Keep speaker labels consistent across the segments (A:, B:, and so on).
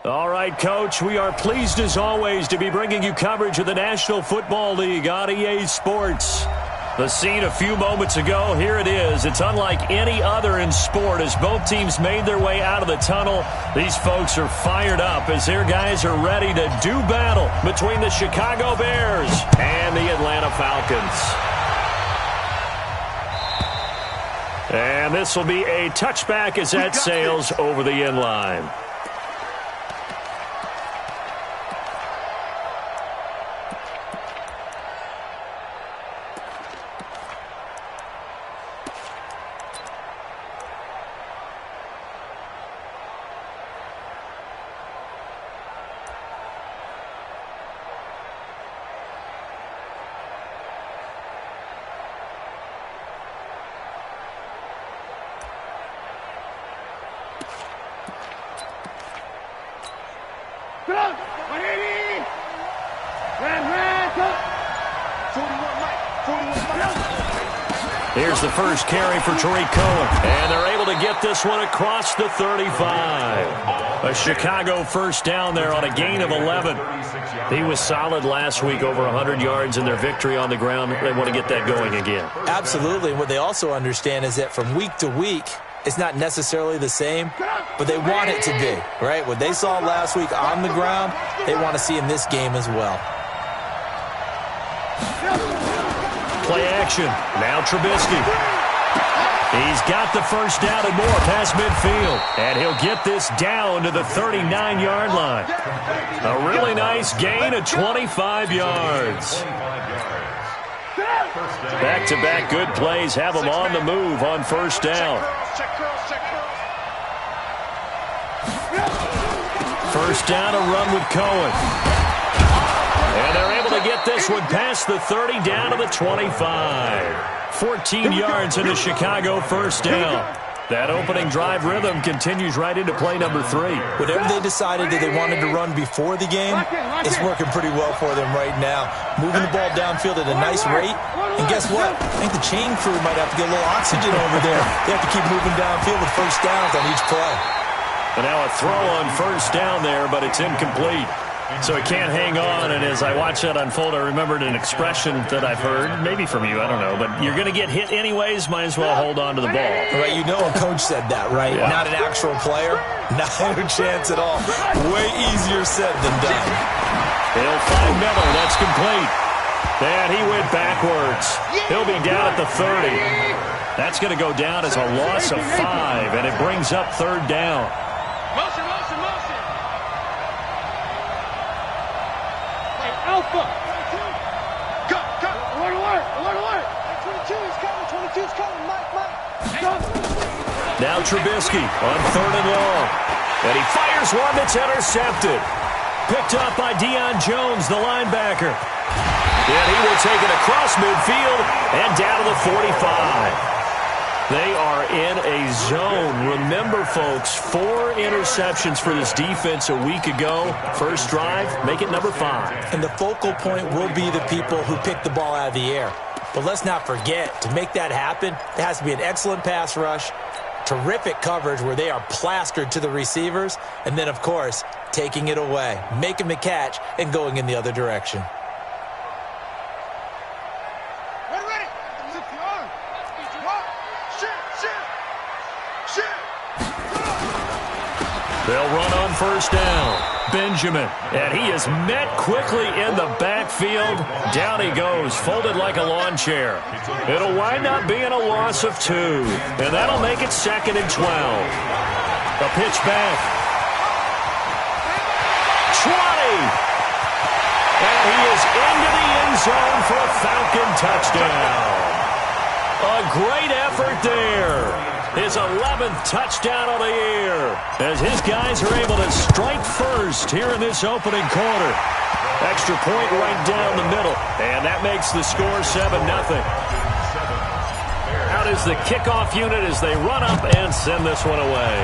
A: All right, Coach, we are pleased as always to be bringing you coverage of the National Football League on EA Sports. The scene a few moments ago, here it is. It's unlike any other in sport as both teams made their way out of the tunnel. These folks are fired up as their guys are ready to do battle between the Chicago Bears and the Atlanta Falcons. And this will be a touchback as that sails over the end line. Here's the first carry for Tariq Cohen, and they're able to get this one across the 35. A Chicago first down there on a gain of 11. He was solid last week, over 100 yards in their victory on the ground. They want to get that going again.
B: Absolutely. What they also understand is that from week to week, it's not necessarily the same, but they want it to be, right? What they saw last week on the ground, they want to see in this game as well.
A: Play action. Now Trubisky. He's got the first down and more past midfield. And he'll get this down to the 39-yard line. A really nice gain of 25 yards. Back-to-back good plays have them on the move on first down. First down, a run with Cohen. And they're able to get this one past the 30 down to the 25. 14 yards into Chicago first down. That opening drive rhythm continues right into play number 3.
B: Whatever they decided that they wanted to run before the game, it's working pretty well for them right now. Moving the ball downfield at a nice rate. And guess what? I think the chain crew might have to get a little oxygen over there. They have to keep moving downfield with first downs on each play.
A: And now a throw on first down there, but it's incomplete. So he can't hang on, and as I watch that unfold, I remembered an expression that I've heard, maybe from you, I don't know, but you're going to get hit anyways, might as well hold on to the ball.
B: Right, you know a coach said that, right? Yeah. Not an actual player? Not a chance at all. Way easier said than done.
A: He'll find Miller, that's complete. And he went backwards. He'll be down at the 30. That's going to go down as a loss of 5, and it brings up third down.
C: Motion. Alpha. Go. Alert. 22 is coming. Mike.
A: Now Trubisky on third and long. And he fires one that's intercepted. Picked up by Deion Jones, the linebacker. And he will take it across midfield and down to the 45. They are in a zone. Remember, folks, 4 interceptions for this defense a week ago. First drive, make it number 5.
B: And the focal point will be the people who pick the ball out of the air. But let's not forget, to make that happen, there has to be an excellent pass rush, terrific coverage where they are plastered to the receivers, and then, of course, taking it away, making the catch, and going in the other direction.
A: They'll run on first down. Benjamin, and he is met quickly in the backfield. Down he goes, folded like a lawn chair. It'll wind up being a loss of 2, and that'll make it 2nd and 12. A pitch back. 20. And he is into the end zone for a Falcon touchdown. A great effort there. His 11th touchdown of the year as his guys are able to strike first here in this opening quarter. Extra point right down the middle, and that makes the score 7-0. Out is the kickoff unit as they run up and send this one away.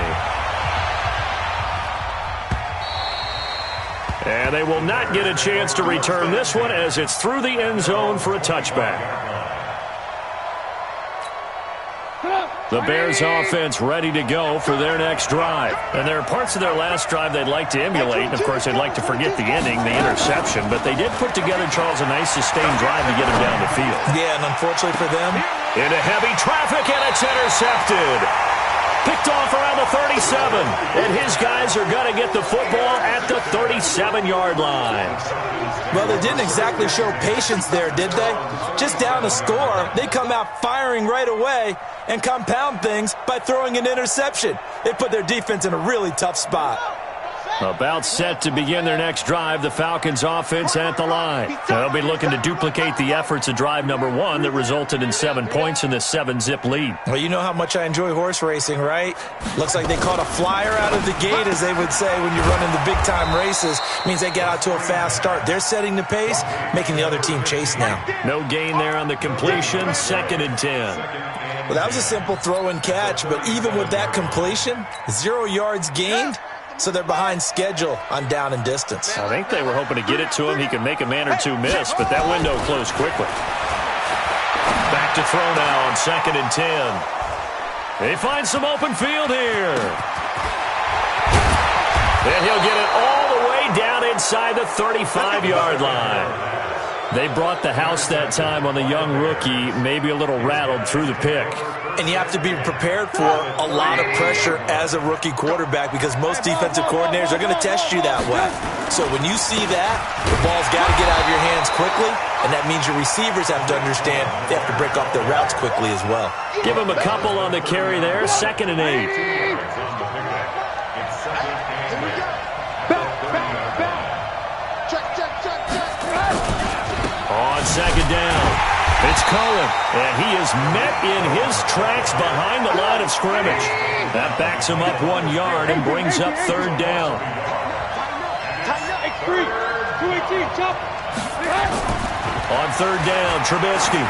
A: And they will not get a chance to return this one as it's through the end zone for a touchback. The Bears offense ready to go for their next drive. And there are parts of their last drive they'd like to emulate. And, of course, they'd like to forget the ending, the interception. But they did put together, Charles, a nice sustained drive to get them down the field.
B: Yeah, and unfortunately for them,
A: into heavy traffic, and it's intercepted. Picked off around the 37. And his guys are going to get the football at the 37-yard line.
B: well, they didn't exactly show patience there, did they? Just down a score, they come out firing right away and compound things by throwing an interception. They put their defense in a really tough spot.
A: About set to begin their next drive, the Falcons offense at the line. They'll be looking to duplicate the efforts of drive number 1 that resulted in 7 points in the 7-zip lead.
B: Well, you know how much I enjoy horse racing, right? Looks like they caught a flyer out of the gate, as they would say when you're running the big-time races. Means they get out to a fast start. They're setting the pace, making the other team chase now.
A: No gain there on the completion, 2nd and 10.
B: Well, that was a simple throw and catch, but even with that completion, 0 yards gained. So they're behind schedule on down and distance.
A: I think they were hoping to get it to him. He could make a man or two miss, but that window closed quickly. Back to throw now on 2nd and 10. They find some open field here. And he'll get it all the way down inside the 35-yard line. They brought the house that time on the young rookie, maybe a little rattled through the pick.
B: And you have to be prepared for a lot of pressure as a rookie quarterback because most defensive coordinators are going to test you that way. So when you see that, the ball's got to get out of your hands quickly, and that means your receivers have to understand they have to break off their routes quickly as well.
A: Give him a couple on the carry there, 2nd and 8. On 2nd down, it's Cohen, and he is met in his tracks behind the line of scrimmage. That backs him up 1 yard and brings up 3rd down. On 3rd down, Trubisky.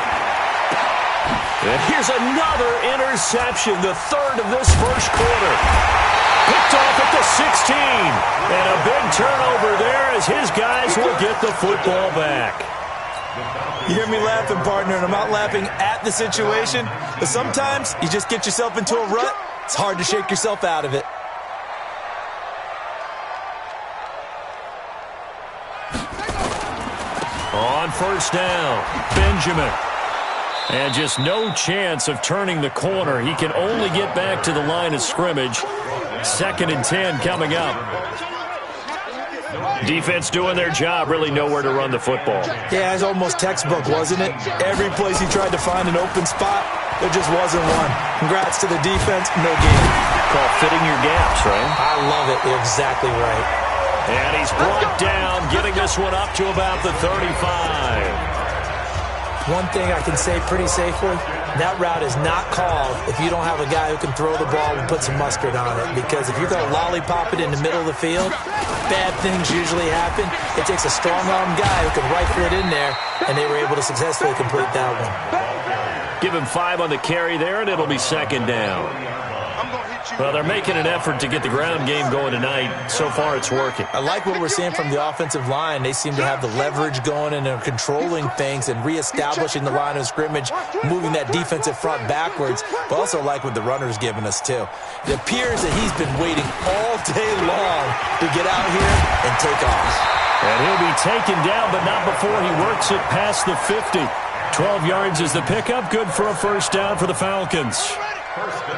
A: And here's another interception, the 3rd of this first quarter. Picked off at the 16. And a big turnover there as his guys will get the football back.
B: You hear me laughing, partner, and I'm not laughing at the situation, but sometimes you just get yourself into a rut. It's hard to shake yourself out of it.
A: On 1st down, Benjamin. And just no chance of turning the corner. He can only get back to the line of scrimmage. 2nd and 10 coming up. Defense doing their job, really nowhere to run the football.
B: Yeah, it's almost textbook, wasn't it? Every place he tried to find an open spot, there just wasn't one. Congrats to the defense, no game.
A: Call fitting your gaps, right?
B: I love it. You're exactly right.
A: And he's brought down, getting this one up to about the 35.
B: One thing I can say pretty safely, that route is not called if you don't have a guy who can throw the ball and put some mustard on it. Because if you're going to lollipop it in the middle of the field, bad things usually happen. It takes a strong-arm guy who can rifle it in there, and they were able to successfully complete that one.
A: Give him 5 on the carry there, and it'll be 2nd down. Well, they're making an effort to get the ground game going tonight. So far, it's working.
B: I like what we're seeing from the offensive line. They seem to have the leverage going, and they're controlling things and reestablishing the line of scrimmage, moving that defensive front backwards. But also like what the runner's giving us, too. It appears that he's been waiting all day long to get out here and take off.
A: And he'll be taken down, but not before he works it past the 50. 12 yards is the pickup. Good for a 1st down for the Falcons.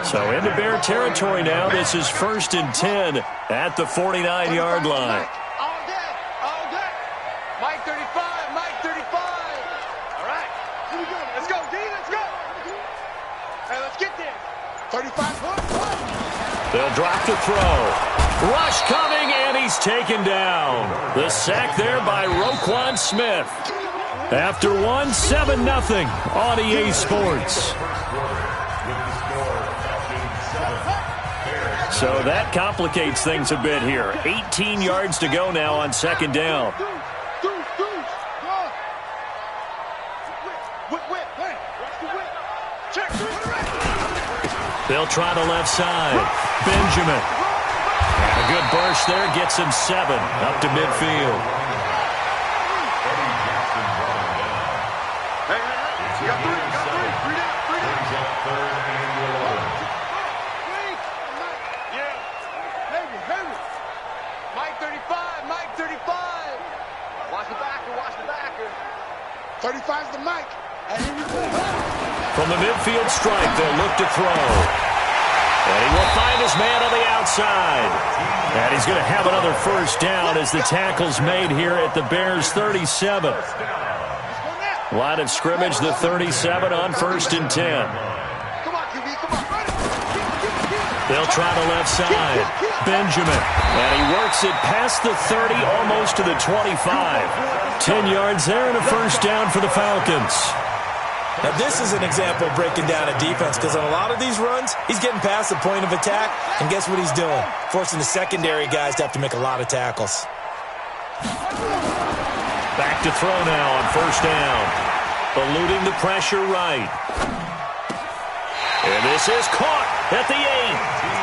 A: So into Bear territory now. This is 1st and 10 at the 49-yard line.
C: All day. Mike 35, Mike 35. All right, here we go. Let's go, D, let's go. Hey, let's get there. 35 points.
A: They'll drop to throw. Rush coming, and he's taken down. The sack there by Roquan Smith. After 7-0 on EA Sports. So that complicates things a bit here. 18 yards to go now on 2nd down. They'll try the left side. Benjamin. And a good burst there gets him 7 up to midfield.
C: 35's the mic.
A: From the midfield stripe, they'll look to throw. And he will find his man on the outside. And he's going to have another first down as the tackle's made here at the Bears' 37. Line of scrimmage, the 37 on 1st and 10. They'll try the left side. Benjamin. And he works it past the 30, almost to the 25. 10 yards there and a first down for the Falcons.
B: Now, this is an example of breaking down a defense because on a lot of these runs, he's getting past the point of attack, and guess what he's doing? Forcing the secondary guys to have to make a lot of tackles.
A: Back to throw now on first down. Eluding the pressure right. And this is caught at the 8.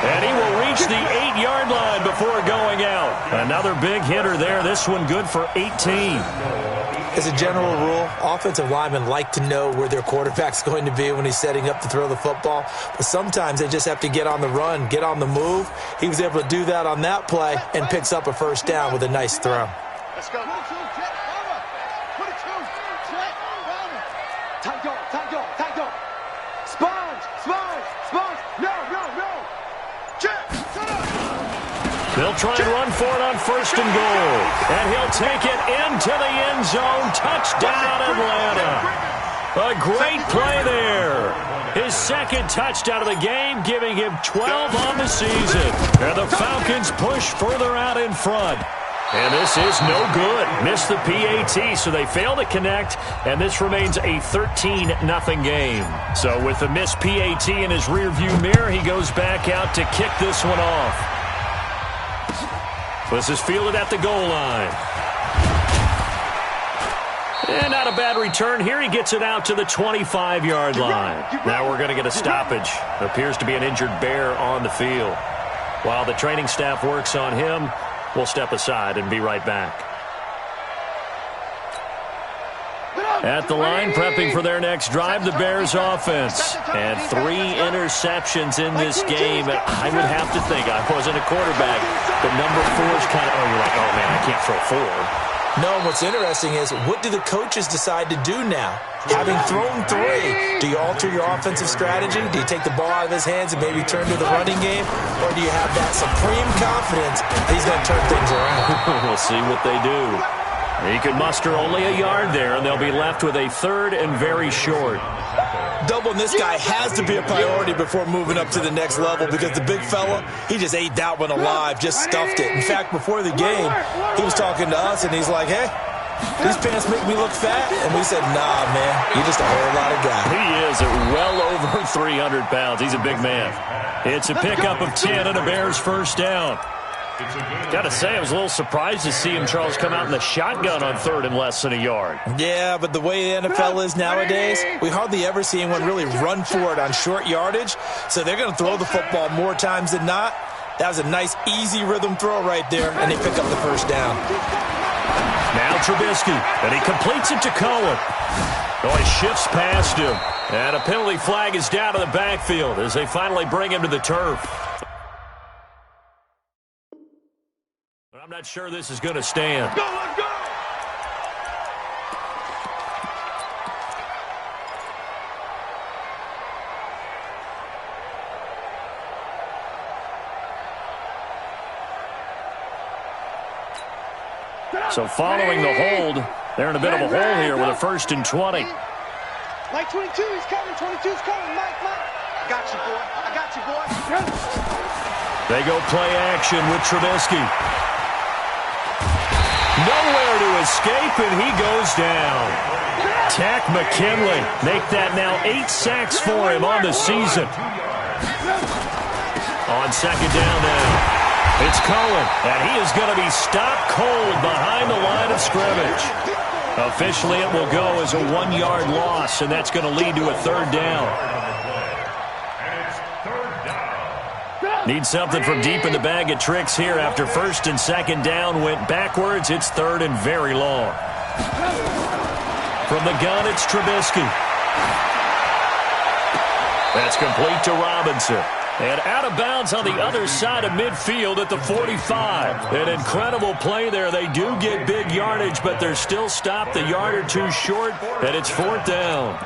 A: And he will reach the 8-yard line before going out. Another big hitter there. This one good for 18.
B: As a general rule, offensive linemen like to know where their quarterback's going to be when he's setting up to throw the football. But sometimes they just have to get on the run, get on the move. He was able to do that on that play and picks up a first down with a nice throw.
C: Let's go.
A: They'll try and run for it on 1st and goal. And he'll take it into the end zone. Touchdown, Atlanta. A great play there. His second touchdown of the game, giving him 12 on the season. And the Falcons push further out in front. And this is no good. Missed the PAT, so they fail to connect, and this remains a 13-0 game. So with the missed PAT in his rearview mirror, he goes back out to kick this one off. This is fielded at the goal line. And not a bad return here. He gets it out to the 25-yard line. Now we're going to get a stoppage. Appears to be an injured bear on the field. While the training staff works on him, we'll step aside and be right back. At the line, prepping for their next drive, the Bears offense. And 3 interceptions in this game. I would have to think, I wasn't a quarterback, but number 4 is kind of, you're like, oh man, I can't throw 4.
B: No, what's interesting is, what do the coaches decide to do now? Having thrown 3, do you alter your offensive strategy? Do you take the ball out of his hands and maybe turn to the running game? Or do you have that supreme confidence that he's going to turn things around?
A: We'll see what they do. He could muster only a yard there, and they'll be left with a 3rd and very short.
B: Doubling this guy has to be a priority before moving up to the next level because the big fella, he just ate that one alive, just stuffed it. In fact, before the game, he was talking to us, and he's like, hey, these pants make me look fat? And we said, nah, man, you're just a whole lot of guy.
A: He is well over 300 pounds. He's a big man. It's a pickup of 10 and a Bears first down. Got to say, I was a little surprised to see him, Charles, come out in the shotgun on 3rd and less than a yard.
B: Yeah, but the way the NFL is nowadays, we hardly ever see anyone really run for it on short yardage. So they're going to throw the football more times than not. That was a nice, easy rhythm throw right there, and they pick up the first down.
A: Now Trubisky, and he completes it to Cohen. Oh, he shifts past him. And a penalty flag is down to the backfield as they finally bring him to the turf. I'm not sure this is going to stand.
C: Let's go, let's go!
A: So following the hold, they're in a bit of a hole here with a 1st and 20.
C: Mike 22, he's coming. 22's coming. Mike. I got you, boy. I got you, boy.
A: They go play action with Trubisky. Nowhere to escape, and he goes down. Tack McKinley make that now 8 sacks for him on the season. On 2nd down now. It's Cohen, and he is going to be stopped cold behind the line of scrimmage. Officially, it will go as a 1-yard loss, and that's going to lead to a 3rd down. Need something from deep in the bag of tricks here after 1st and 2nd down went backwards. It's 3rd and very long. From the gun, it's Trubisky. That's complete to Robinson. And out of bounds on the other side of midfield at the 45. An incredible play there. They do get big yardage, but they're still stopped a yard or two short, and it's 4th down.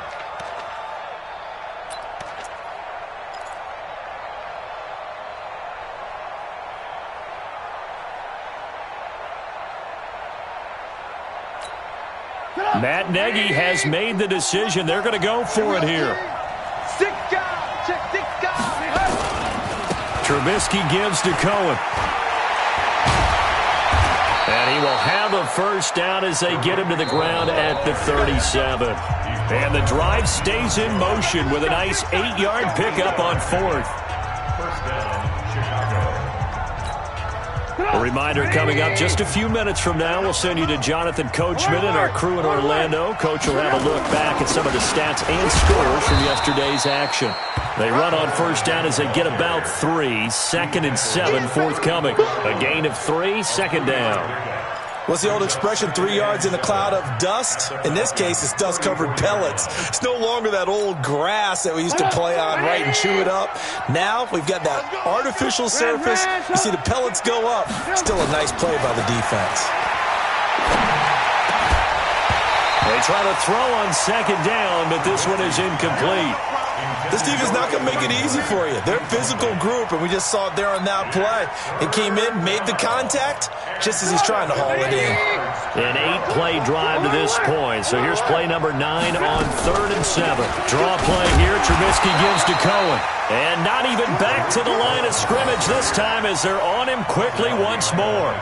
A: Matt Nagy has made the decision. They're going to go for it here. Trubisky gives to Cohen. And he will have a first down as they get him to the ground at the 37. And the drive stays in motion with a nice 8-yard pickup on 4th. A reminder coming up just a few minutes from now, we'll send you to Jonathan Coachman and our crew in Orlando. Coach will have a look back at some of the stats and scores from yesterday's action. They run on first down as they get about 3. 2nd and 7 forthcoming. A gain of 3, 2nd down.
B: What's the old expression, 3 yards in a cloud of dust? In this case, it's dust-covered pellets. It's no longer that old grass that we used to play on, right, and chew it up. Now we've got that artificial surface. You see the pellets go up. Still a nice play by the defense.
A: They try to throw on 2nd down, but this one is incomplete.
B: This defense is not going to make it easy for you. They're a physical group, and we just saw it there on that play. It came in, made the contact, just as he's trying to haul it in.
A: An 8-play drive to this point. So here's play number 9 on 3rd and 7. Draw play here. Trubisky gives to Cohen. And not even back to the line of scrimmage this time as they're on him quickly once more.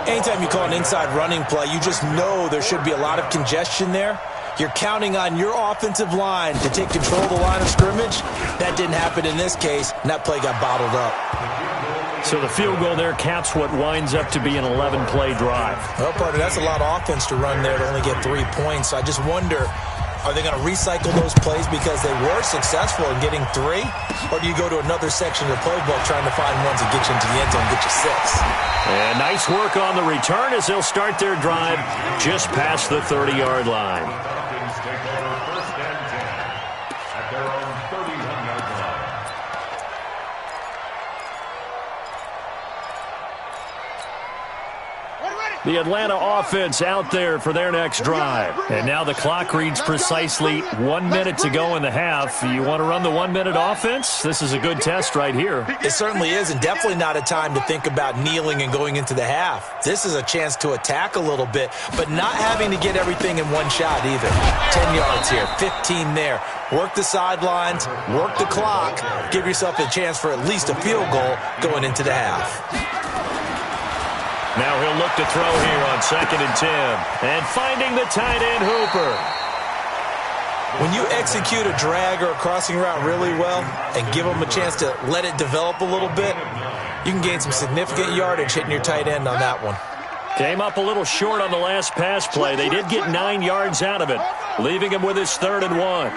B: Anytime you call an inside running play, you just know there should be a lot of congestion there. You're counting on your offensive line to take control of the line of scrimmage. That didn't happen in this case, and that play got bottled up.
A: So the field goal there caps what winds up to be an 11-play drive.
B: Well, partner, that's a lot of offense to run there to only get 3 points. I just wonder, are they going to recycle those plays because they were successful in getting 3? Or do you go to another section of the playbook trying to find ones that get you into the end zone and get you 6?
A: And nice work on the return as they'll start their drive just past the 30-yard line. The Atlanta offense out there for their next drive. And now the clock reads precisely 1 minute to go in the half. You want to run the 1-minute offense? This is a good test right here.
B: It certainly is, and definitely not a time to think about kneeling and going into the half. This is a chance to attack a little bit, but not having to get everything in one shot either. 10 yards here, 15 there. Work the sidelines, work the clock, give yourself a chance for at least a field goal going into the half.
A: Now he'll look to throw here on 2nd and 10. And finding the tight end, Hooper.
B: When you execute a drag or a crossing route really well and give them a chance to let it develop a little bit, you can gain some significant yardage hitting your tight end on that one.
A: Came up a little short on the last pass play. They did get 9 yards out of it, leaving him with his 3rd and 1.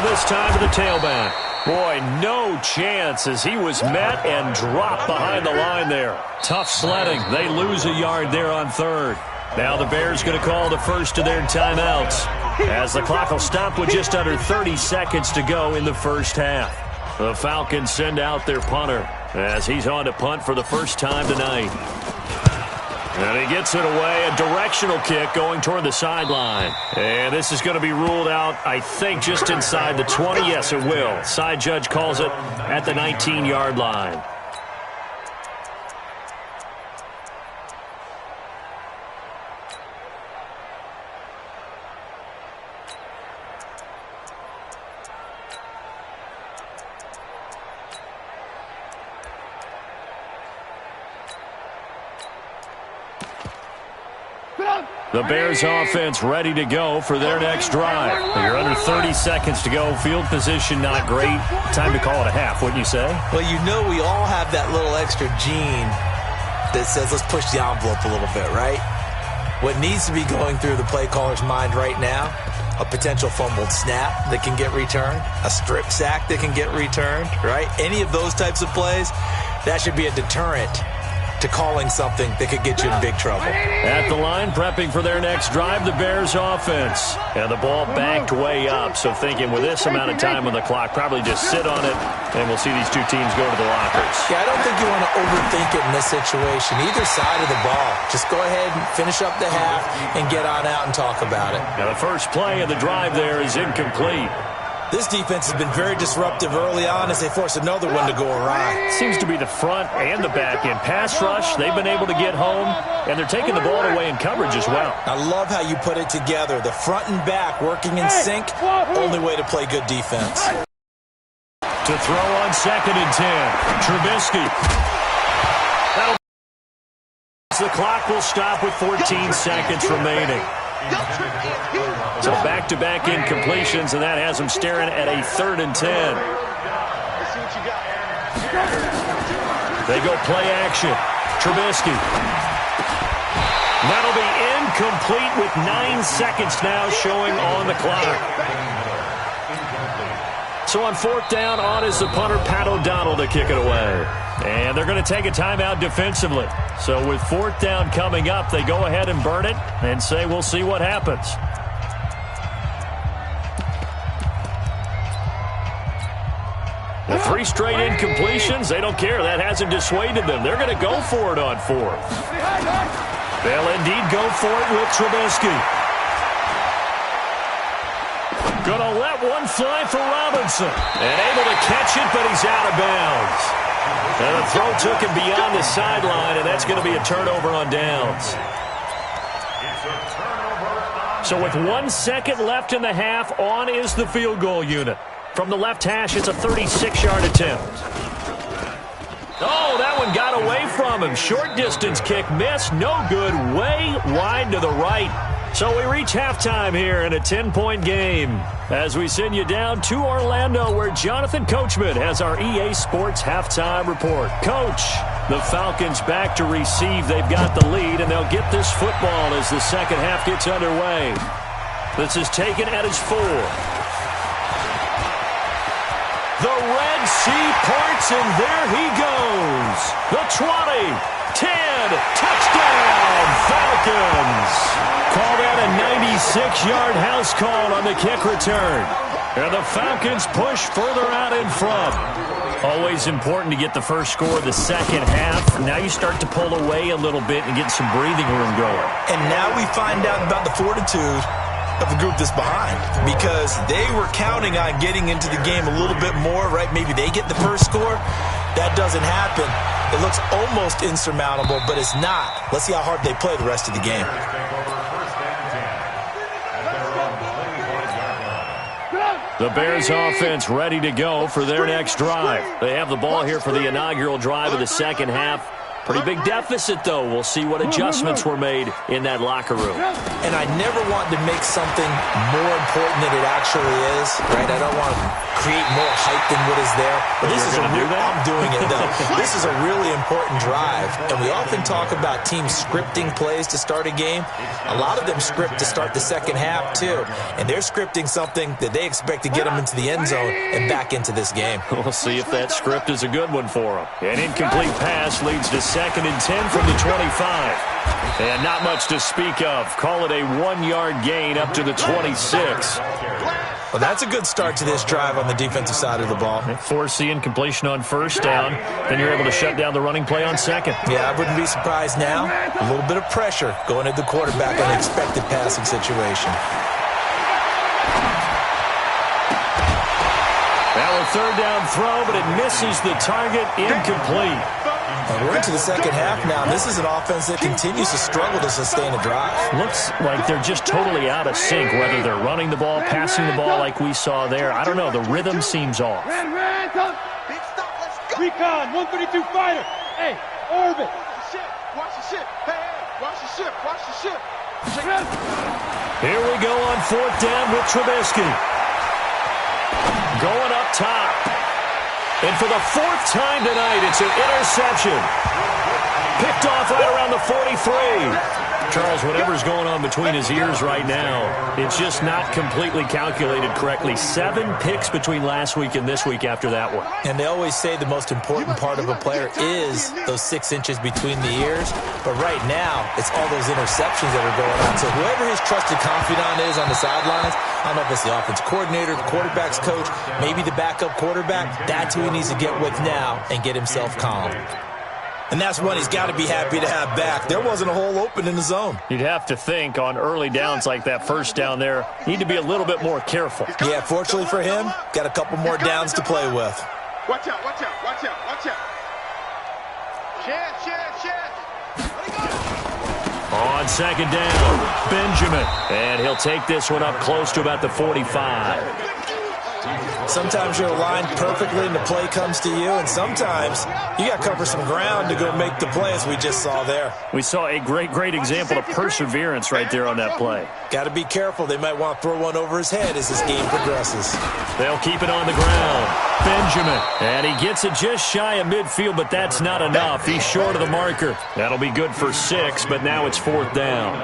A: This time to the tailback. Boy, no chance as he was met and dropped behind the line there. Tough sledding. They lose a yard there on 3rd. Now the Bears going to call the first of their timeouts as the clock will stop with just under 30 seconds to go in the first half. The Falcons send out their punter as he's on to punt for the first time tonight. And he gets it away, a directional kick going toward the sideline. And this is going to be ruled out, I think, just inside the 20. Yes, it will. Side judge calls it at the 19-yard line. The Bears offense ready to go for their next drive. You're under 30 seconds to go. Field position not great. Time to call it a half, wouldn't you say?
B: Well, you know we all have that little extra gene that says let's push the envelope a little bit, right? What needs to be going through the play caller's mind right now, a potential fumbled snap that can get returned, a strip sack that can get returned, right? Any of those types of plays, that should be a deterrent to to calling something that could get you in big trouble.
A: At the line, prepping for their next drive, the Bears offense. And the ball backed way up, so thinking with this amount of time on the clock, probably just sit on it, and we'll see these two teams go to the lockers.
B: Yeah, I don't think you want to overthink it in this situation. Either side of the ball. Just go ahead and finish up the half and get on out and talk about it.
A: Now the first play of the drive there is incomplete.
B: This defense has been very disruptive early on as they force another one to go awry.
A: Seems to be the front and the back end. Pass rush, they've been able to get home, and they're taking the ball away in coverage as well.
B: I love how you put it together. The front and back working in sync, only way to play good defense.
A: To throw on 2nd and 10. Trubisky. The clock will stop with 14 seconds remaining. So back-to-back incompletions, and that has them staring at a 3rd and 10. They go play action. Trubisky. That'll be incomplete with 9 seconds now showing on the clock. So on 4th down, on is the punter, Pat O'Donnell, to kick it away. And they're going to take a timeout defensively. So with 4th down coming up, they go ahead and burn it and say we'll see what happens. The 3 straight incompletions, they don't care. That hasn't dissuaded them. They're going to go for it on 4th. They'll indeed go for it with Trubisky. Going to let one fly for Robinson. And able to catch it, but he's out of bounds. And the throw took him beyond the sideline, and that's going to be a turnover on downs. So with 1 second left in the half, on is the field goal unit. From the left hash, it's a 36-yard attempt. Oh, that one got away from him. Short distance kick missed. No good. Way wide to the right. So we reach halftime here in a 10-point game as we send you down to Orlando where Jonathan Coachman has our EA Sports halftime report. Coach, the Falcons back to receive. They've got the lead, and they'll get this football as the second half gets underway. This is taken at his 4. The Red Sea parts, and there he goes. The 20, 10, touchdown, Falcons. Call that a 96-yard house call on the kick return. And the Falcons push further out in front. Always important to get the first score of the second half. Now you start to pull away a little bit and get some breathing room going.
B: And now we find out about the fortitude of the group that's behind, because they were counting on getting into the game a little bit more, right? Maybe they get the first score. That doesn't happen. It looks almost insurmountable, but it's not. Let's see how hard they play the rest of the game.
A: The Bears offense ready to go for their next drive. They have the ball here for the inaugural drive of the second half. Pretty big deficit, though. We'll see what adjustments were made in that locker room.
B: And I never want to make something more important than it actually is, right? I don't want to create more hype than what is there. But this is I'm doing it, though. This is a really important drive. And we often talk about teams scripting plays to start a game. A lot of them script to start the second half, too. And they're scripting something that they expect to get them into the end zone and back into this game.
A: We'll see if that script is a good one for them. An incomplete pass leads to 2nd and 10 from the 25. And not much to speak of. Call it a 1-yard gain up to the 26.
B: Well, that's a good start to this drive on the defensive side of the ball.
A: Force the incompletion on 1st down. Then you're able to shut down the running play on 2nd.
B: Yeah, I wouldn't be surprised now. A little bit of pressure going at the quarterback on an expected passing situation.
A: Now a 3rd down throw, but it misses the target. Incomplete.
B: And we're into the second half now. This is an offense that continues to struggle to sustain a drive.
A: Looks like they're just totally out of sync, whether they're running the ball, passing the ball like we saw there. I don't know. The rhythm seems off.
D: Recon, 132 fighter. Hey, orbit.
C: Watch the ship. Hey, watch the ship. Watch the ship.
A: Here we go on 4th down with Trubisky. Going up top. And for the 4th time tonight, it's an interception. Picked off right around the 43. Charles, whatever's going on between his ears right now, it's just not completely calculated correctly. 7 picks between last week and this week after that one.
B: And they always say the most important part of a player is those 6 inches between the ears. But right now, it's all those interceptions that are going on. So whoever his trusted confidant is on the sidelines, I don't know if it's the offense coordinator, the quarterback's coach, maybe the backup quarterback, that's who he needs to get with now and get himself calm. And that's one he's got to be happy to have back. There wasn't a hole open in the zone.
A: You'd have to think on early downs like that first down there, need to be a little bit more careful.
B: Yeah, fortunately for him, got a couple more downs to play with.
C: Watch out, watch out, watch out, watch out. Shed.
A: On second down, Benjamin. And he'll take this one up close to about the 45.
B: Sometimes you're aligned perfectly and the play comes to you, and sometimes you got to cover some ground to go make the play, as we just saw there.
A: We saw a great example of perseverance right there on that play.
B: Got to be careful. They might want to throw one over his head as this game progresses.
A: They'll keep it on the ground. Benjamin. And he gets it just shy of midfield, but that's not enough. He's short of the marker. That'll be good for 6, but now it's 4th down.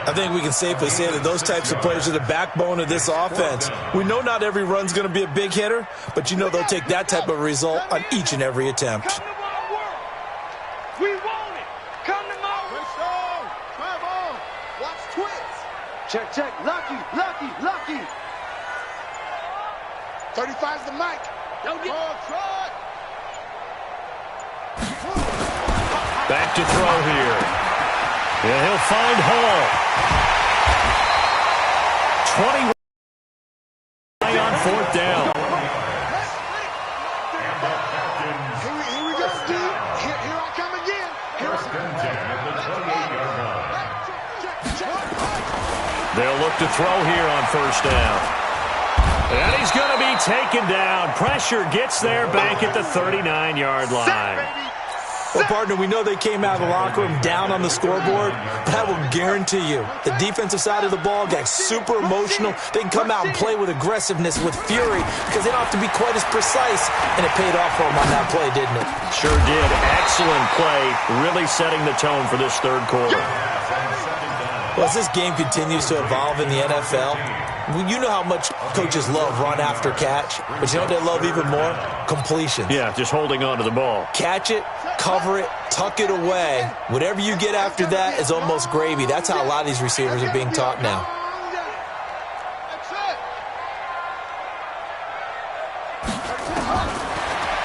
B: I think we can safely say that those types of players are the backbone of this offense. We know not every run's going to be a big hitter, but you know they'll take that type of result on each and every attempt.
C: We want it. Come to my work. Come on. Watch twins. Check. Lucky. 35's the mic. Don't get try.
A: Back to throw here. And he'll find Hall. 21 on 4th down.
C: Here we go, dude. Here I come again.
A: They'll look to throw here on 1st down. And he's going to be taken down. Pressure gets there back at the 39-yard line.
B: Well, partner, we know they came out of the locker room down on the scoreboard, but I will guarantee you the defensive side of the ball got super emotional. They can come out and play with aggressiveness, with fury, because they don't have to be quite as precise, and it paid off for them on that play, didn't it?
A: Sure did. Excellent play, really setting the tone for this 3rd quarter.
B: Well, as this game continues to evolve in the NFL, you know how much coaches love run after catch, but you know what they love even more? Completion.
A: Yeah, just holding on to the ball.
B: Catch it, cover it, tuck it away. Whatever you get after that is almost gravy. That's how a lot of these receivers are being taught now.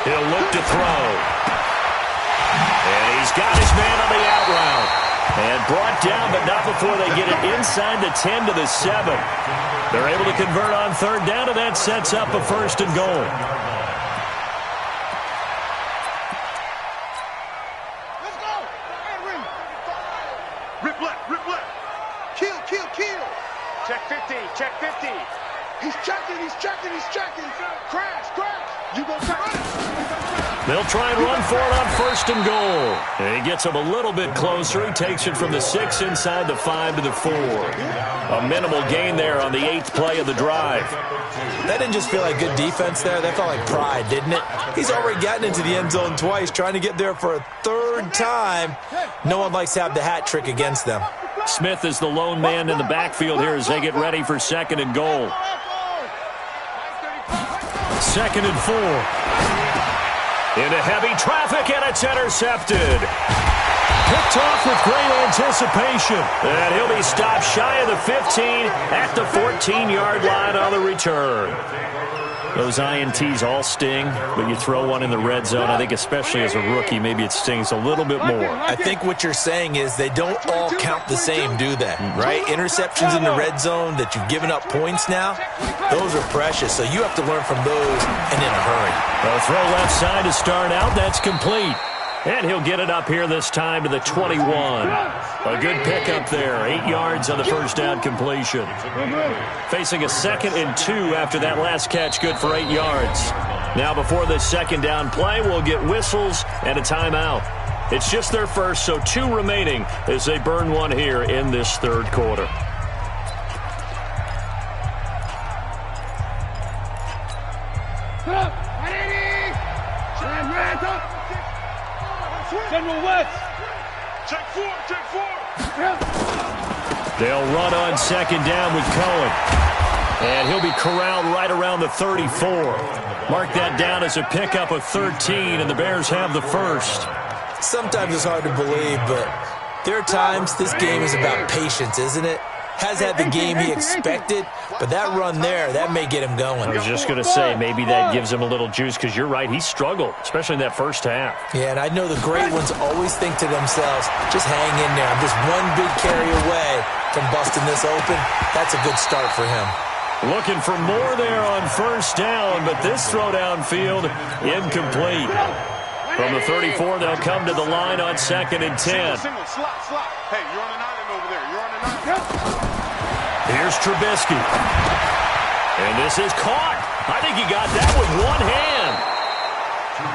A: He'll look to throw. And he's got his man on the out route. And brought down, but not before they get it inside the 10 to the 7. They're able to convert on 3rd down, and that sets up a 1st and goal.
C: Let's go. Rip left. Kill. Check 50. He's checking. Crash. You gonna try it?
A: They'll try and run for it on 1st and goal. And he gets him a little bit closer. He takes it from the 6 inside the 5 to the 4. A minimal gain there on the 8th play of the drive.
B: That didn't just feel like good defense there. That felt like pride, didn't it? He's already gotten into the end zone twice, trying to get there for a 3rd time. No one likes to have the hat trick against them.
A: Smith is the lone man in the backfield here as they get ready for 2nd and goal. 2nd and 4. Into heavy traffic, and it's intercepted. Picked off with great anticipation. And he'll be stopped shy of the 15 at the 14-yard line on the return. Those INTs all sting, but you throw one in the red zone, I think especially as a rookie, maybe it stings a little bit more.
B: I think what you're saying is they don't all count the same, do they? Right? Interceptions in the red zone that you've given up points now, those are precious. So you have to learn from those and in a hurry.
A: A throw left side to start out. That's complete. And he'll get it up here this time to the 21. A good pickup there. 8 yards on the 1st down completion. Facing a 2nd and 2 after that last catch, good for 8 yards. Now before this 2nd down play, we'll get whistles and a timeout. It's just their first, so 2 remaining as they burn one here in this 3rd quarter.
D: General West.
C: Check 4.
A: They'll run on second down with Cohen. And he'll be corralled right around the 34. Mark that down as a pickup of 13, and the Bears have the first.
B: Sometimes it's hard to believe, but there are times this game is about patience, isn't it? Has had the game he expected, but that run there, that may get him going.
A: I was just going to say, maybe that gives him a little juice, because you're right, he struggled, especially in that first half.
B: Yeah, and I know the great ones always think to themselves, just hang in there. I'm just one big carry away from busting this open. That's a good start for him.
A: Looking for more there on first down, but this throw downfield incomplete. From the 34, they'll come to the line on second and 10.
C: Single, slot. Hey, you're on an island over there. You're on an island.
A: Here's Trubisky. And this is caught. I think he got that with one hand.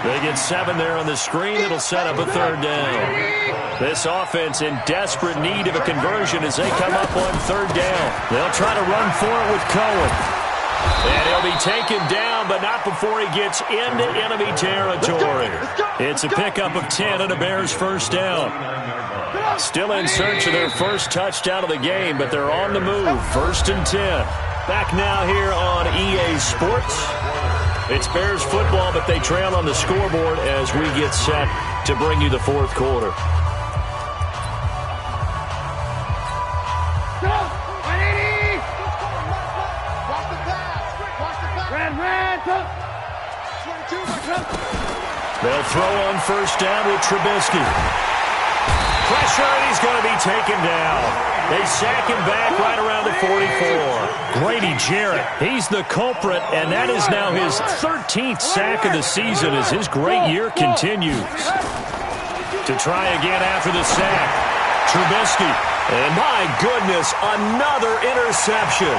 A: They get 7 there on the screen. It'll set up a third down. This offense in desperate need of a conversion as they come up on third down. They'll try to run for it with Cohen. And he'll be taken down, but not before he gets into enemy territory. It's a pickup of 10 and a Bears first down. Still in search of their first touchdown of the game, but they're on the move. First and 10. Back now here on EA Sports. It's Bears football, but they trail on the scoreboard as we get set to bring you the fourth quarter. They'll throw on first down with Trubisky. Pressure, and he's going to be taken down. They sack him back right around the 44. Grady Jarrett, he's the culprit, and that is now his 13th sack of the season as his great year continues. To try again after the sack, Trubisky. And my goodness, another interception.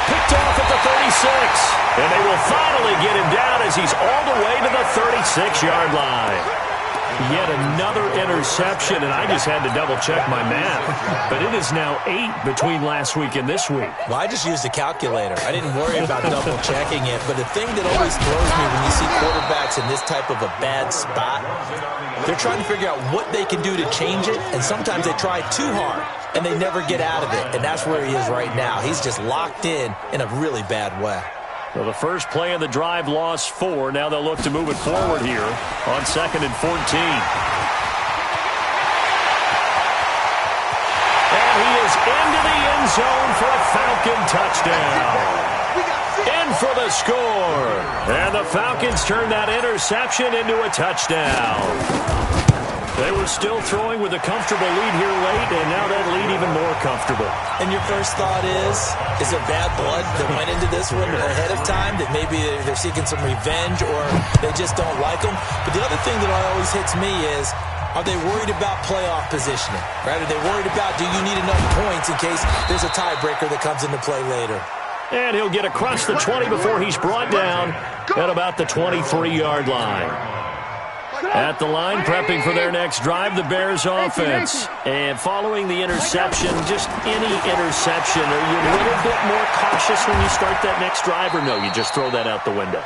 A: Picked off at the 36. And they will finally get him down as he's all the way to the 36-yard line. Yet another interception, and I just had to double-check my math. But it is now 8 between last week and this week.
B: Well, I just used a calculator. I didn't worry about double-checking it. But the thing that always throws me when you see quarterbacks in this type of a bad spot, they're trying to figure out what they can do to change it, and sometimes they try too hard, and they never get out of it. And that's where he is right now. He's just locked in a really bad way.
A: Well, the first play of the drive lost 4. Now they'll look to move it forward here on second and 14. And he is into the end zone for a Falcon touchdown. In for the score. And the Falcons turn that interception into a touchdown. They were still throwing with a comfortable lead here late, and now that lead even more comfortable.
B: And your first thought is there bad blood that went into this one ahead of time, that maybe they're seeking some revenge or they just don't like them? But the other thing that always hits me is, are they worried about playoff positioning? Right? Are they worried about, do you need enough points in case there's a tiebreaker that comes into play later?
A: And he'll get across the 20 before he's brought down at about the 23-yard line. At the line, prepping for their next drive, the Bears offense. And following the interception, just any interception, are you a little bit more cautious when you start that next drive, or no, you just throw that out the window?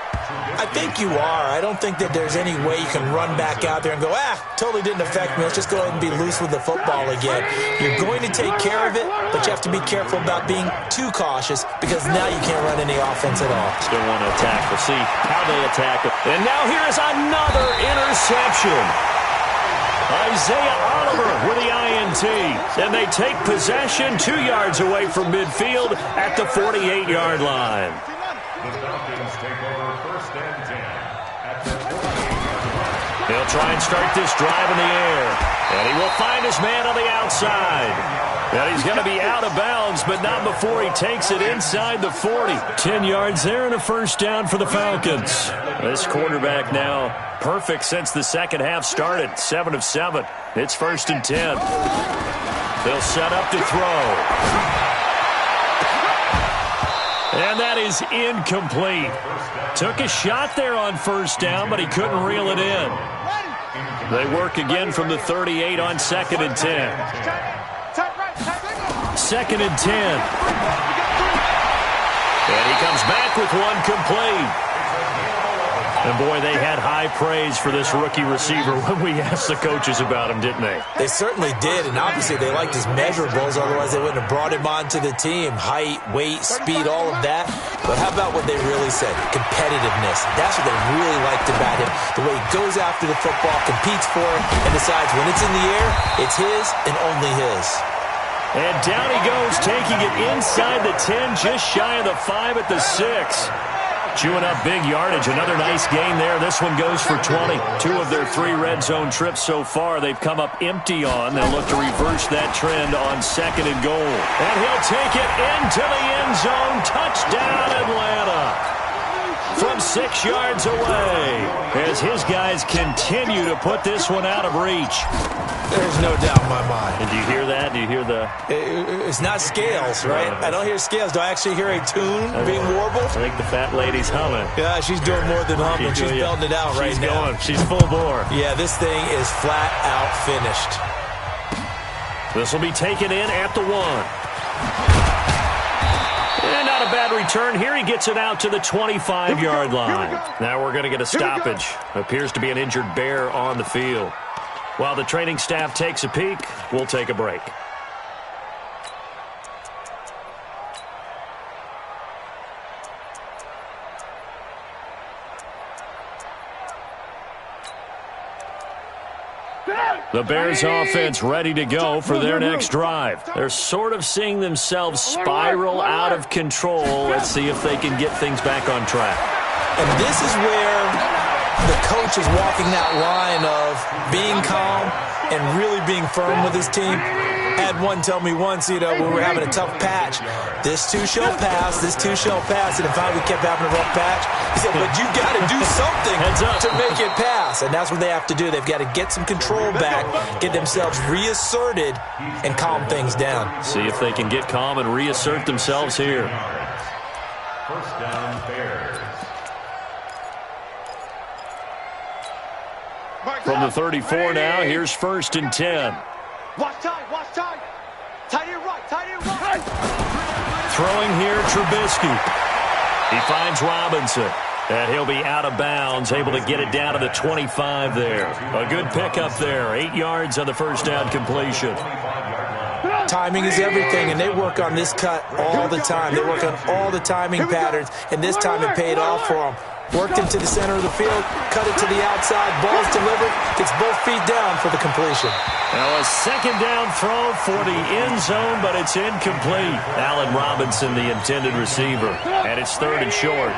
B: I think you are. I don't think that there's any way you can run back out there and go, totally didn't affect me. Let's just go ahead and be loose with the football again. You're going to take care of it, but you have to be careful about being too cautious because now you can't run any offense at all.
A: Still want to attack. We'll see how they attack it. And now here is another interception. Isaiah Oliver with the INT. And they take possession 2 yards away from midfield at the 48-yard line.
E: The Falcons take over first and 10 at the 48.
A: He'll try and start this drive in the air. And he will find his man on the outside. And he's going to be out of bounds, but not before he takes it inside the 40. 10 yards there and a first down for the Falcons. This quarterback now perfect since the second half started. 7 of 7. It's first and 10. They'll set up to throw. And that is incomplete. Took a shot there on first down, but he couldn't reel it in. They work again from the 38 on second and 10. Second and 10. And he comes back with one complete. And, boy, they had high praise for this rookie receiver when we asked the coaches about him, didn't they?
B: They certainly did, and obviously they liked his measurables. Otherwise, they wouldn't have brought him onto the team. Height, weight, speed, all of that. But how about what they really said? Competitiveness. That's what they really liked about him. The way he goes after the football, competes for it, and decides when it's in the air, it's his and only his.
A: And down he goes, taking it inside the 10, just shy of the 5 at the 6. Chewing up big yardage. Another nice gain there. This one goes for 20. 2 of their 3 red zone trips so far they've come up empty on. They'll look to reverse that trend on 2nd and goal. And he'll take it into the end zone. Touchdown, Atlanta. From 6 yards away as his guys continue to put this one out of reach.
B: There's no doubt in my mind.
A: And do you hear that? Do you hear the...
B: It's not scales, right? I don't hear scales. Do I actually hear a tune being warbled?
A: I think the fat lady's humming.
B: Yeah, she's doing more than humming. She's belting it out right now.
A: Going. She's full bore.
B: Yeah, this thing is flat out finished.
A: This will be taken in at the 1. And not a bad return here. He gets it out to the 25-yard line. Now we're going to get a stoppage. Appears to be an injured bear on the field. While the training staff takes a peek, we'll take a break. The Bears offense ready to go for their next drive. They're sort of seeing themselves spiral out of control. Let's see if they can get things back on track.
B: And this is where the coach is walking that line of being calm and really being firm with his team. Had one tell me once, when we were having a tough patch, this too shall pass, this too shall pass. And finally we kept having a rough patch. He said, but you got to do something to make it pass. And that's what they have to do. They've got to get some control back, get themselves reasserted, and calm things down.
A: See if they can get calm and reassert themselves here.
E: First down, Bears.
A: From the 34 now, here's 1st and 10.
C: Watch tight, watch tight. Tight end right, tight end right.
A: Throwing here, Trubisky. He finds Robinson. And he'll be out of bounds, able to get it down to the 25 there. A good pickup there. 8 yards on the first down completion.
B: Timing is everything, and they work on this cut all the time. They work on all the timing patterns, and this time it paid off for them. Worked him to the center of the field, cut it to the outside, ball's delivered, gets both feet down for the completion.
A: Now a 2nd down throw for the end zone, but it's incomplete. Allen Robinson, the intended receiver, and it's 3rd and short.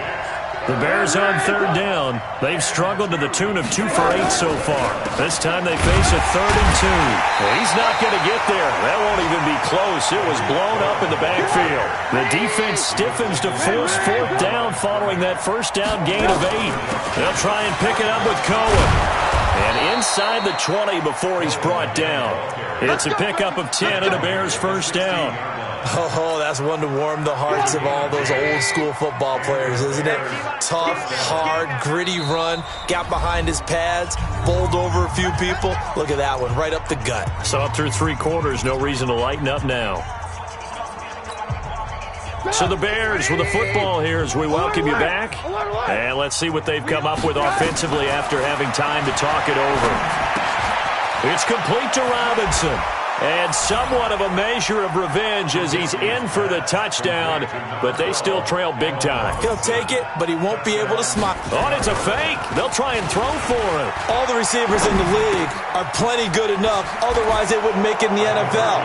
A: The Bears on 3rd down. They've struggled to the tune of 2 for 8 so far. This time they face a 3rd and 2. Well, he's not going to get there. That won't even be close. It was blown up in the backfield. The defense stiffens to force 4th down following that first down gain of 8. They'll try and pick it up with Cohen. And inside the 20 before he's brought down. It's a pickup of 10 and a Bears first down.
B: Oh, that's one to warm the hearts of all those old-school football players, isn't it? Tough, hard, gritty run, got behind his pads, bowled over a few people. Look at that one, right up the gut.
A: Saw it through 3 quarters, no reason to lighten up now. So the Bears with the football here as we welcome you back. And let's see what they've come up with offensively after having time to talk it over. It's complete to Robinson. And somewhat of a measure of revenge as he's in for the touchdown, but they still trail big time.
B: He'll take it, but he won't be able to smile.
A: Oh, it's a fake. They'll try and throw for it.
B: All the receivers in the league are plenty good enough. Otherwise, they wouldn't make it in the NFL.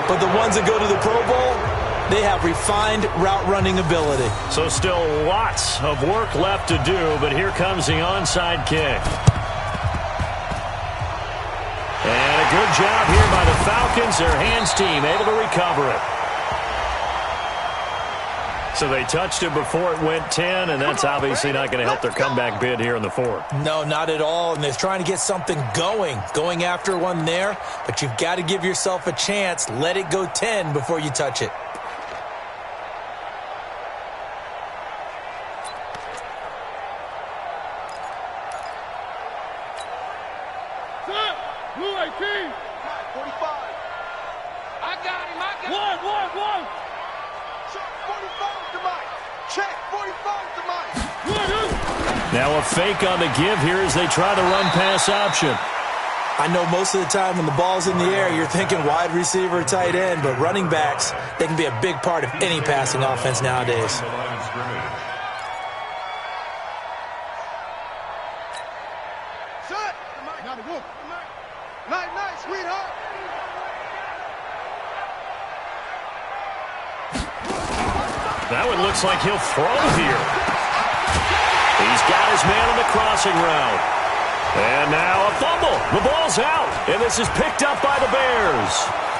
B: But the ones that go to the Pro Bowl, they have refined route running ability.
A: So still lots of work left to do, but here comes the onside kick. And a good job here by the Falcons, their hands team, able to recover it. So they touched it before it went 10, and that's obviously not going to help their comeback bid here in the 4th.
B: No, not at all, and they're trying to get something going after one there, but you've got to give yourself a chance. Let it go 10 before you touch it.
A: Now a fake on the give here as they try the run-pass option.
B: I know most of the time when the ball's in the air, you're thinking wide receiver, tight end, but running backs, they can be a big part of any passing offense nowadays.
C: Set. Night, sweetheart.
A: That one looks like he'll throw here. He's got his man on the crossing route. And now a fumble. The ball's out. And this is picked up by the Bears.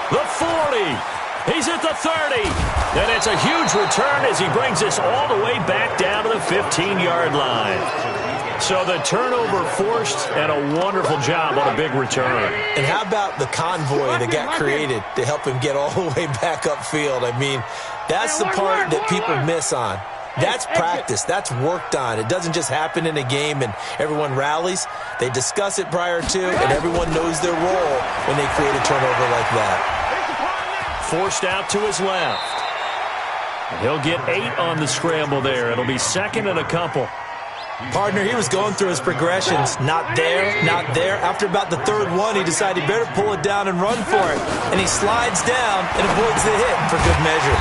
A: The 40. He's at the 30. And it's a huge return as he brings us all the way back down to the 15-yard line. So the turnover forced and a wonderful job on a big return.
B: And how about the convoy that got created to help him get all the way back upfield? I mean, that's the part that people miss on. That's practice. That's worked on. It doesn't just happen in a game and everyone rallies. They discuss it prior to, and everyone knows their role when they create a turnover like that.
A: Forced out to his left. He'll get 8 on the scramble there. It'll be second and a couple.
B: Partner, he was going through his progressions. Not there, not there. After about the third one, he decided he better pull it down and run for it. And he slides down and avoids the hit for good measure.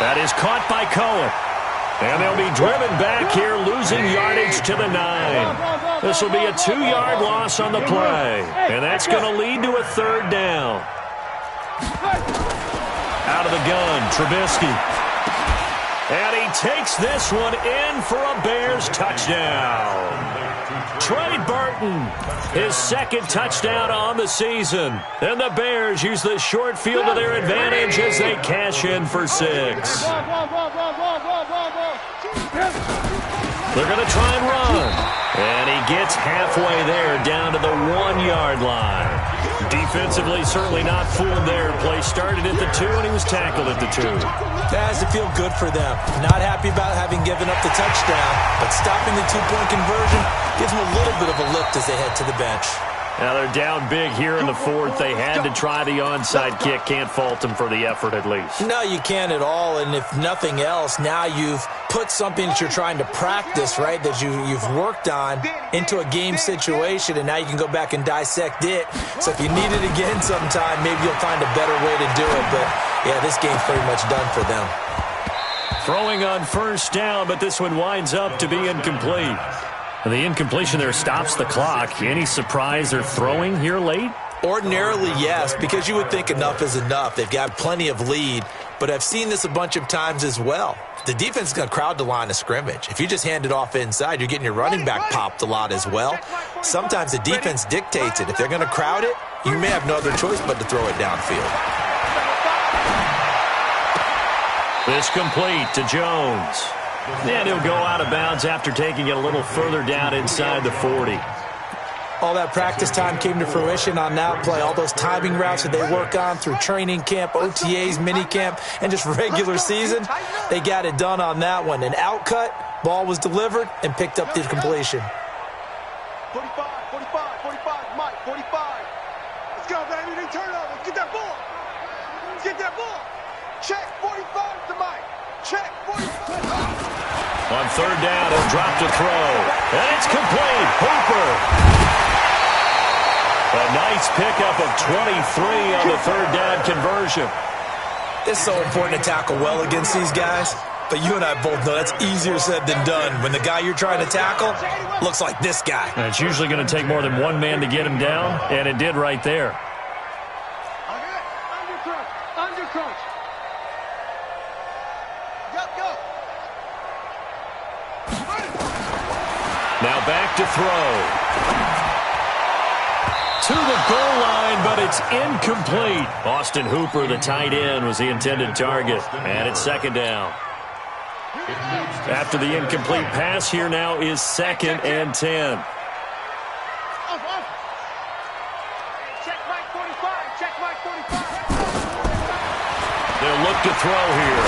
A: That is caught by Cohen. And they'll be driven back here, losing yardage to the 9. This will be a 2-yard loss on the play. And that's going to lead to a third down. Out of the gun, Trubisky. And he takes this one in for a Bears touchdown. Trey Burton, his second touchdown on the season. And the Bears use the short field to their advantage as they cash in for 6. They're going to try and run. And he gets halfway there down to the 1-yard line. Defensively, certainly not fooled there. Play started at the 2, and he was tackled at the 2.
B: That has to feel good for them. Not happy about having given up the touchdown, but stopping the 2-point conversion gives them a little bit of a lift as they head to the bench.
A: Now they're down big here in the 4th. They had to try the onside kick. Can't fault them for the effort at least.
B: No, you can't at all. And if nothing else, now you've put something that you're trying to practice, right, that you've worked on into a game situation, and now you can go back and dissect it. So if you need it again sometime, maybe you'll find a better way to do it. But, yeah, this game's pretty much done for them.
A: Throwing on first down, but this one winds up to be incomplete. The incompletion there stops the clock. Any surprise they're throwing here late?
B: Ordinarily, yes, because you would think enough is enough. They've got plenty of lead, but I've seen this a bunch of times as well. The defense is going to crowd the line of scrimmage. If you just hand it off inside, you're getting your running back popped a lot as well. Sometimes the defense dictates it. If they're going to crowd it, you may have no other choice but to throw it downfield.
A: This complete to Jones. And he'll go out of bounds after taking it a little further down inside the 40.
B: All that practice time came to fruition on that play. All those timing routes that they work on through training camp, OTAs, minicamp, and just regular season, they got it done on that one. An outcut, ball was delivered, and picked up the completion.
C: 45, Mike, 45. Let's go, baby. They turn over. Let's get that ball. Let's get that ball. Check 45 to Mike. Check 45.
A: On third down, he'll drop to throw. And it's complete. Hooper. A nice pickup of 23 on the third down conversion.
B: It's so important to tackle well against these guys. But you and I both know that's easier said than done. When the guy you're trying to tackle looks like this guy.
A: And it's usually going to take more than one man to get him down, and it did right there.
C: Under crunch. Go.
A: Now back to throw. To the goal line, but it's incomplete. Austin Hooper, the tight end, was the intended target. And it's second down. After the incomplete pass, here now is 2nd and 10.
C: Check Mike 45. Check Mike 45.
A: They'll look to throw here.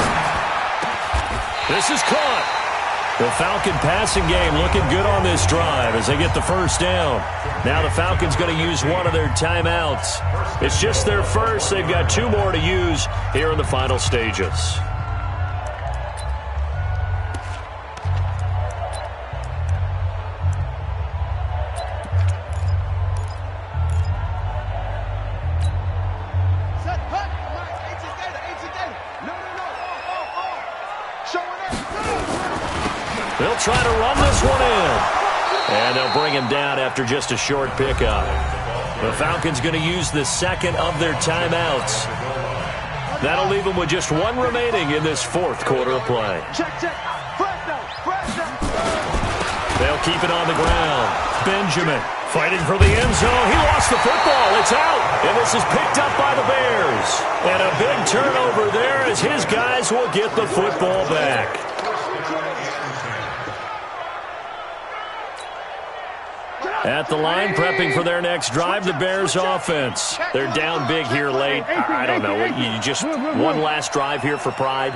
A: This is caught. The Falcon passing game looking good on this drive as they get the first down. Now the Falcons going to use one of their timeouts. It's just their first. They've got 2 more to use here in the final stages. They'll try to run this one in. And they'll bring him down after just a short pickup. The Falcons going to use the second of their timeouts. That'll leave them with just one remaining in this fourth quarter of play.
C: Check.
A: They'll keep it on the ground. Benjamin fighting for the end zone. He lost the football. It's out. And this is picked up by the Bears. And a big turnover there as his guys will get the football back. At the line, prepping for their next drive, the Bears offense. They're down big here late. I don't know. You just one last drive here for pride.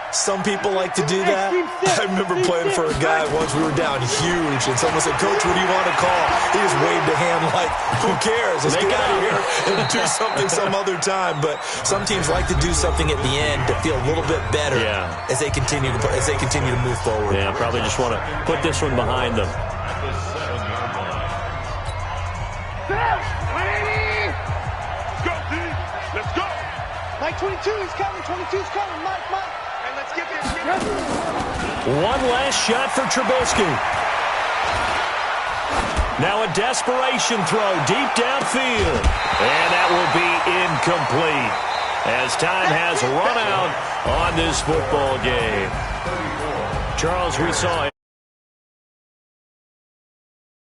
B: Some people like to do that. I remember playing for a guy once. We were down huge, and someone said, "Coach, what do you want to call?" He just waved a hand like, "Who cares? Let's get out of here and do something some other time." But some teams like to do something at the end to feel a little bit better as they continue to move forward.
A: Yeah, probably just want to put this one behind them.
C: Let's go. Mike 22 is coming. 22's coming. Mike. And let's get this.
A: One last shot for Trubisky. Now a desperation throw deep downfield. And that will be incomplete as time has run out on this football game. Charles, we saw it.